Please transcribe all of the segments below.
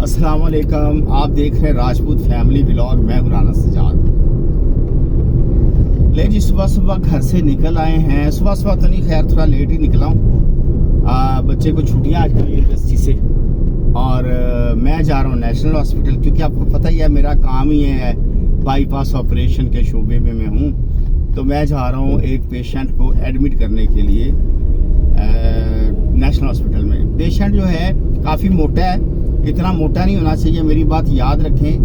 अस्सलाम वालेकुम, आप देख रहे हैं राजपूत फैमिली व्लॉग। मैं हूं राना सजाद। ले जी, सुबह सुबह घर से निकल आए हैं। सुबह सुबह तो नहीं, खैर थोड़ा लेट ही निकला हूँ। बच्चे को छुट्टियाँ आजकल यूनिवर्सिटी से, और मैं जा रहा हूँ नेशनल हॉस्पिटल, क्योंकि आपको पता ही है मेरा काम ही है बाईपास ऑपरेशन के शोबे में मैं हूँ। तो मैं जा रहा हूँ एक पेशेंट को एडमिट करने के लिए नेशनल हॉस्पिटल में। पेशेंट जो है काफ़ी मोटा है, इतना मोटा नहीं होना चाहिए, मेरी बात याद रखें।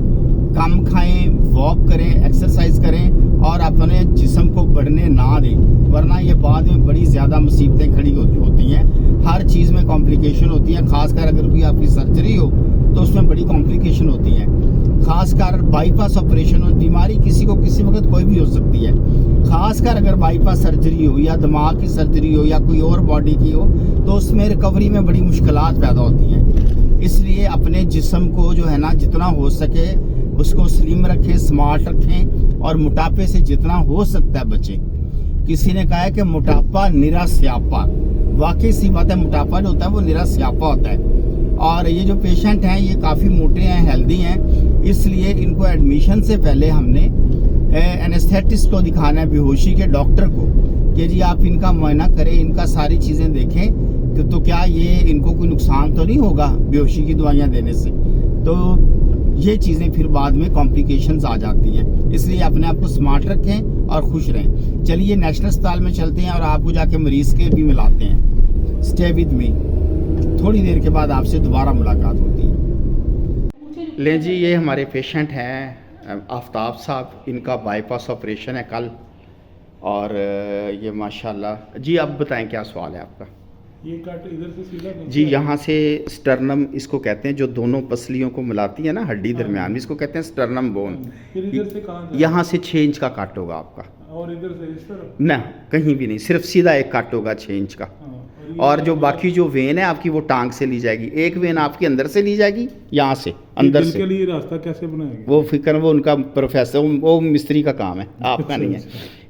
कम खाएं, वॉक करें, एक्सरसाइज करें और अपने जिस्म को बढ़ने ना दें, वरना ये बाद में बड़ी ज़्यादा मुसीबतें खड़ी होती हैं। हर चीज़ में कॉम्प्लिकेशन होती है, खासकर अगर कोई आपकी सर्जरी हो तो उसमें बड़ी कॉम्प्लिकेशन होती है। खासकर बाईपास ऑपरेशन हो, बीमारी किसी को किसी वक्त कोई भी हो सकती है। खासकर अगर बाईपास सर्जरी हो या दिमाग की सर्जरी हो या कोई और बॉडी की हो, तो उसमें रिकवरी में बड़ी मुश्किलात पैदा होती हैं। इसलिए अपने जिस्म को जो है ना, जितना हो सके उसको स्लिम रखें, स्मार्ट रखें और मोटापे से जितना हो सकता है बचें। किसी ने कहा है कि मोटापा निरा स्यापा, वाकई सी बात है। मोटापा जो होता है वो निरा स्यापा होता है। और ये जो पेशेंट हैं ये काफ़ी मोटे हैं, हेल्दी हैं, इसलिए इनको एडमिशन से पहले हमने एनेस्थेटिस्ट को दिखाना है, बेहोशी के डॉक्टर को, कि जी आप इनका मुआयना करें, इनका सारी चीज़ें देखें तो क्या ये इनको कोई नुकसान तो नहीं होगा बेहोशी की दवाइयाँ देने से। तो ये चीज़ें फिर बाद में कॉम्प्लिकेशंस आ जाती हैं, इसलिए अपने आप को स्मार्ट रखें और खुश रहें। चलिए नेशनल अस्पताल में चलते हैं और आपको जाके मरीज़ के भी मिलाते हैं। स्टे विद मी, थोड़ी देर के बाद आपसे दोबारा मुलाकात होती है। ले जी, ये हमारे पेशेंट हैं आफ्ताब साहब, इनका बाईपास ऑपरेशन है कल। और ये माशाल्लाह जी, आप बताएं क्या सवाल है आपका। ये कट इधर से सीधा जी, यहाँ से स्टर्नम इसको कहते हैं, जो दोनों पसलियों को मिलाती है ना हड्डी हाँ। दरमियान में, इसको कहते हैं स्टर्नम बोन। फिर इधर से कहाँ जाए? यहाँ से 6 इंच का कट होगा आपका। और इधर से इस तरफ? ना, कहीं भी नहीं, सिर्फ सीधा एक कट होगा 6 इंच का। हाँ, और जो बाकी जो वेन है आपकी वो टांग से ली जाएगी। एक वेन आपकी अंदर से ली जाएगी, यहाँ से अंदर दिल से। के लिए रास्ता कैसे बनाएंगे? वो फिक्र, वो उनका प्रोफेसर, वो मिस्त्री का काम है, आपका नहीं है।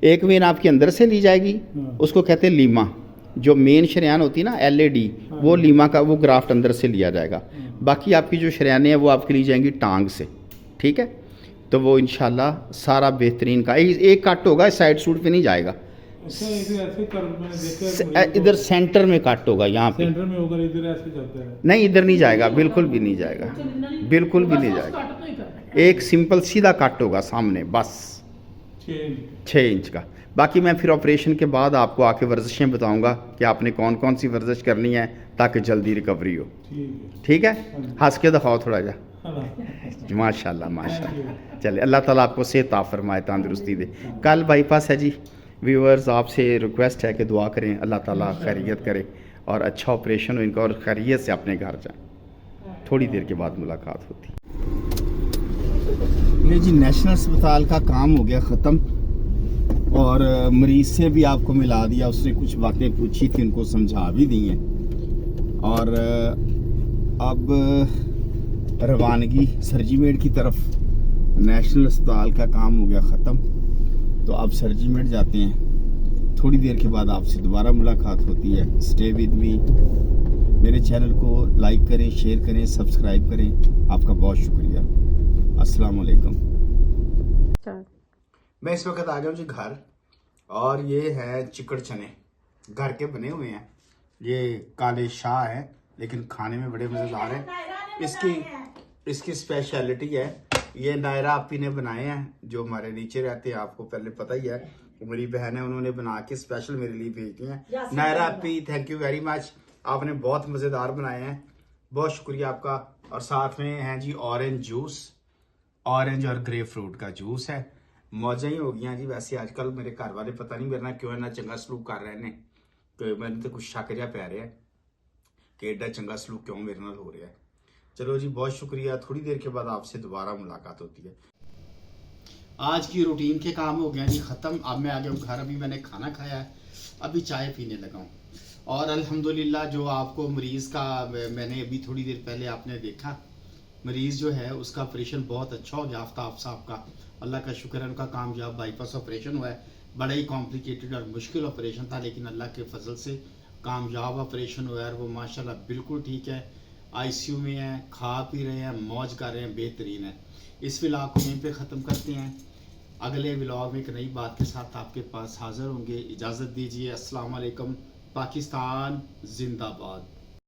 एक वेन आपकी अंदर से ली जाएगी, हाँ। उसको कहते हैं लीमा। जो मेन शरियान होती है ना LAD, वो लीमा का वो ग्राफ्ट अंदर से लिया जाएगा। बाकी आपकी जो शरियानें हैं वो आपकी ली जाएंगी टांग से, ठीक है। तो वो इंशाल्लाह सारा बेहतरीन का एक कट होगा, साइड सूट पे नहीं जाएगा। अच्छा, इधर ऐसे कर, मैंने देखा है इधर सेंटर में कट होगा, यहाँ पे सेंटर में होगा, इधर ऐसे जाता है। नहीं, इधर नहीं जाएगा, बिल्कुल भी नहीं जाएगा, बिल्कुल भी नहीं जाएगा। एक सिंपल सीधा कट होगा सामने, बस 6 इंच का। बाकी मैं फिर ऑपरेशन के बाद आपको आके वर्जिशें बताऊंगा कि आपने कौन कौन सी वर्जिश करनी है ताकि जल्दी रिकवरी हो। ठीक है, हंस के दिखाओ थोड़ा जा। माशाल्लाह माशाल्लाह। चले, अल्लाह ताला आपको सेहत आफ़ फरमाए, तंदुरुस्ती दे। कल बाईपास है जी। व्यूअर्स, आपसे रिक्वेस्ट है कि दुआ करें, अल्लाह ताला खैरियत करे और अच्छा ऑपरेशन हो इनका और खैरियत से अपने घर जाएं। थोड़ी देर के बाद मुलाकात होती। ये जी, नेशनल अस्पताल का काम हो गया ख़त्म और मरीज से भी आपको मिला दिया। उसने कुछ बातें पूछी थी, उनको समझा भी दी हैं। और अब रवानगी सर्जीमेट की तरफ। नेशनल अस्पताल का काम हो गया ख़त्म, तो अब सर्जीमेट जाते हैं। थोड़ी देर के बाद आपसे दोबारा मुलाकात होती है। Stay with me. मेरे चैनल को लाइक करें, शेयर करें, सब्सक्राइब करें। आपका बहुत शुक्रिया। अस्सलाम वालेकुम। मैं इस वक्त आ गया हूँ जी घर, और ये है चिकड़ चने, घर के बने हुए हैं। ये काले शाह है, लेकिन खाने में बड़े मज़ेदार हैं। इसकी स्पेशलिटी है, ये नायरा आपी ने बनाए हैं, जो हमारे नीचे रहते हैं, आपको पहले पता ही है। मेरी बहन है, उन्होंने बना के स्पेशल मेरे लिए भेज दिए हैं। नायरा आपी, थैंक यू वेरी मच, आपने बहुत मज़ेदार बनाए हैं, बहुत शुक्रिया आपका। और साथ में है जी ऑरेंज जूस, ऑरेंज और ग्रेप फ्रूट का जूस है। मौजा ही हो गया जी। वैसे आजकल मेरे घर वाले पता नहीं मेरे ना क्यों इन्ना चंगा सलूक कर रहे हैं, तो मैंने तो कुछ शक जहा पै रहा है कि एडा चंगा सलूक क्यों मेरे नाल हो रहा है। चलो जी, बहुत शुक्रिया। थोड़ी देर के बाद आपसे दोबारा मुलाकात होती है। आज की रूटीन के काम हो गए जी ख़त्म। अब मैं आ गया हूँ घर, अभी मैंने खाना खाया है, अभी चाय पीने लगा हूँ। और अल्हम्दुलिल्लाह, जो आपको मरीज़ का मैंने अभी थोड़ी देर पहले आपने देखा, मरीज़ जो है उसका ऑपरेशन बहुत अच्छा हो गया आफ्ताब साहब का। अल्लाह का शुक्र है, उनका कामयाब बाईपास ऑपरेशन हुआ है। बड़ा ही कॉम्प्लिकेटेड और मुश्किल ऑपरेशन था, लेकिन अल्लाह के फजल से कामयाब ऑपरेशन हुआ है और वो माशाल्लाह बिल्कुल ठीक है। आईसीयू में हैं, खा पी रहे हैं, मौज कर रहे हैं, बेहतरीन है। इस व्लॉग को यहीं पे ख़त्म करते हैं। अगले व्लॉग में एक नई बात के साथ आपके पास हाज़िर होंगे। इजाज़त दीजिए। अस्सलाम वालेकुम। पाकिस्तान जिंदाबाद।